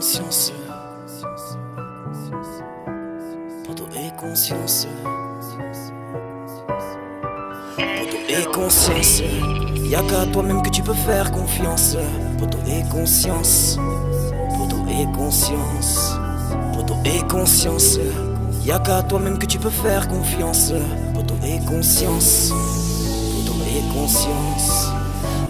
conscience. Poto et conscience. Poto et conscience. Y'a qu'à toi-même que tu peux faire confiance. Poto et conscience. Poto et conscience. Poto et conscience. Y'a qu'à toi-même que tu peux faire confiance. Poto et conscience. Poto et conscience.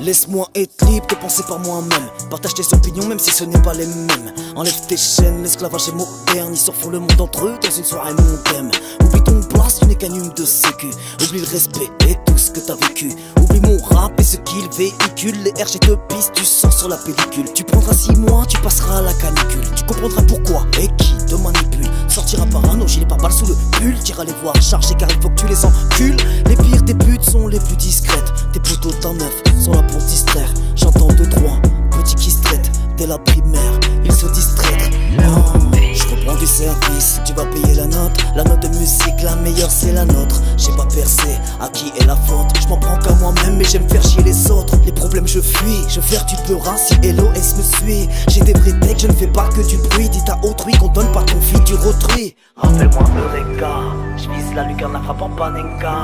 Laisse-moi être libre de penser par moi-même. Partage tes opinions même si ce n'est pas les mêmes. Enlève tes chaînes, l'esclavage est moderne. Ils surfont le monde entre eux dans une soirée mon thème. Oublie ton blast, tu n'es qu'un hume de sécu. Oublie le respect et tout ce que t'as vécu. Oublie mon rap et ce qu'il véhicule. Les RG de piste, tu sors sur la pellicule. Tu prendras 6 mois, tu passeras à la canicule. Tu comprendras pourquoi et qui te manipule. Sortira par un gilet par balle sous le pull. T'iras les voir charger car il faut que tu les encules. Les pires des putes sont les plus discrètes. Tes potos d'un neuf sont là pour distraire. J'entends 2-3 petits qui se traitent. Dès la primaire, ils se distraient. Oh, je reprends du service, tu vas payer la note. La note de musique, la meilleure c'est la nôtre. J'ai pas percé, à qui est la faute? Je m'en prends qu'à moi-même mais j'aime faire chier les autres. Les problèmes je fuis, je faire du peurin si LOS me suit. J'ai des vrais textes, je ne fais pas que du bruit. Dis à autrui qu'on donne pas confiture autrui. Appelle-moi Eureka, je vise la lucarne, la frappe en panenka.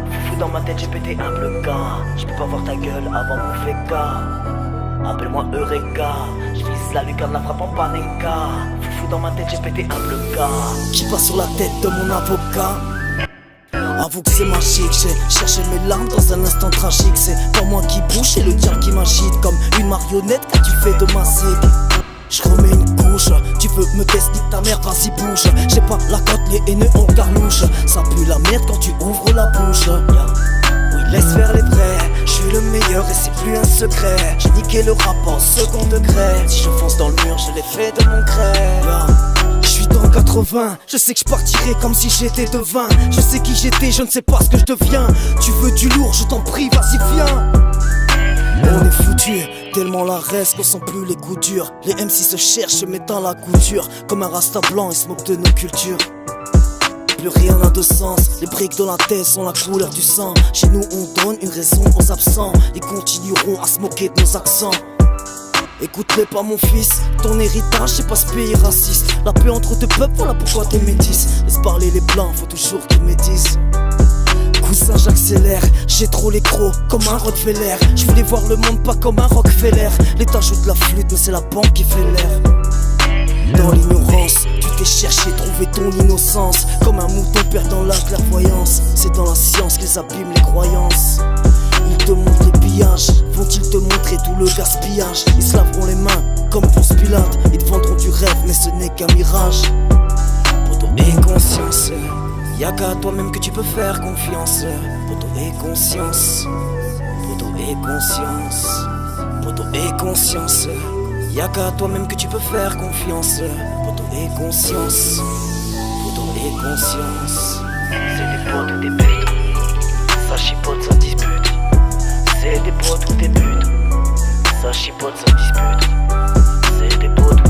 Foufou dans ma tête, j'ai pété un bleu gars. Je peux pas voir ta gueule avant mon féca. Appelle-moi Eureka, je vise la lucarne, la frappe en panenka. Foufou dans ma tête, j'ai pété un bleu gars. Qui passe sur la tête de mon avocat. Avoue que c'est magique, j'ai cherché mes larmes dans un instant tragique. C'est pas moi qui bouge, c'est le diable qui m'agite. Comme une marionnette que tu fais de ma cible. Je remets une couche, tu veux me tester ta mère, vas-y bouge. J'ai pas la cote, les haineux en garlouche. Ça pue la merde quand tu ouvres la bouche. Oui, laisse faire les vrais, je suis le meilleur et c'est plus un secret. J'ai niqué le rap en second degré. Si je fonce dans le mur, je l'ai fait de mon gré. Je suis dans 80, je sais que je partirai comme si j'étais de 20. Je sais qui j'étais, je ne sais pas ce que je deviens. Tu veux du lourd, je t'en prie, vas-y viens. On est foutu, tellement la reste qu'on sent plus les coups durs. Les MC se cherchent, se mettent dans la couture. Comme un rasta blanc, ils se moquent de nos cultures. Plus rien n'a de sens, les briques de la tête sont la couleur du sang. Chez nous on donne une raison aux absents. Ils continueront à se moquer de nos accents. Écoute-les pas mon fils, ton héritage c'est pas ce pays raciste. La paix entre deux peuples, voilà pourquoi t'es métis. Laisse parler les blancs, faut toujours qu'ils médisent. Cousin j'accélère, j'ai trop les crocs comme un Rottweiler. Je voulais voir le monde pas comme un Rockefeller. L'État joue de la flûte mais c'est la banque qui fait l'air. Dans l'ignorance, tu t'es cherché, trouvé ton innocence. Comme un mouton perdant la clairvoyance. C'est dans la science qu'ils abîment les croyances. Ils te montrent les pillages, vont-ils te montrer tout le gaspillage? Ils se laveront les mains comme Ponce Pilate. Ils te vendront du rêve mais ce n'est qu'un mirage. Poto et conscience, y'a qu'à toi-même que tu peux faire confiance. Poto et conscience. Poto et conscience. Poto et conscience. Y'a qu'à toi-même que tu peux faire confiance. Poto et conscience. Poto et conscience. C'est des potes ou des putes. Ça chipote, ça dispute. C'est des potes ou des putes. Ça chipote, ça dispute. C'est des potes ou